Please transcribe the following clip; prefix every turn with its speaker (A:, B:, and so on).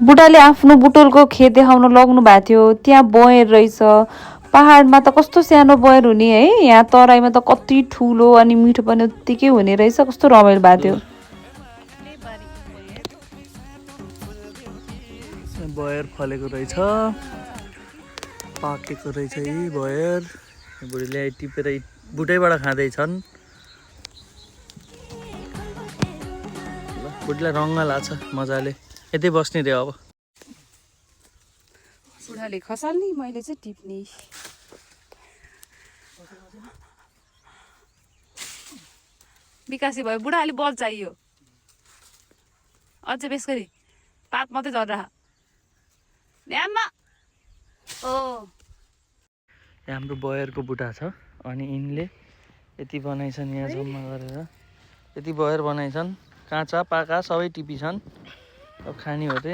A: बुढाले आफ्नो बुटोलको खेत देखाउन लग्नु भएको थियो। त्यहाँ बयर रहेछ। पहाडमा त कस्तो सानो बयर हुने है, यहाँ तराईमा त कति ठुलो अनि मिठो पनि उत्तिकै हुने रहेछ। कस्तो रमाइलो भएको थियो।
B: बयर फलेको रहेछ, पाकेको रहेछ यी बयर। बुढीले टिपेर बुटैबाट खाँदैछन्। बुढीलाई रङ्ग लाग्छ मजाले, यतै बस्ने रे अब।
A: बुढाले खसाल्ने, मैले चाहिँ टिप्ने। विकासी भयो बुढा, अलि बल चाहियो अझै। बेसरी पात मात्रै झर्रा ध्यानमा।
B: हाम्रो बयरको बुटा छ अनि यिनले यति बनाइछन् यहाँ जम्मा गरेर। यति बयर बनाइछन्, काँचा पाका सबै टिपिछन्। अब खाने हो रे।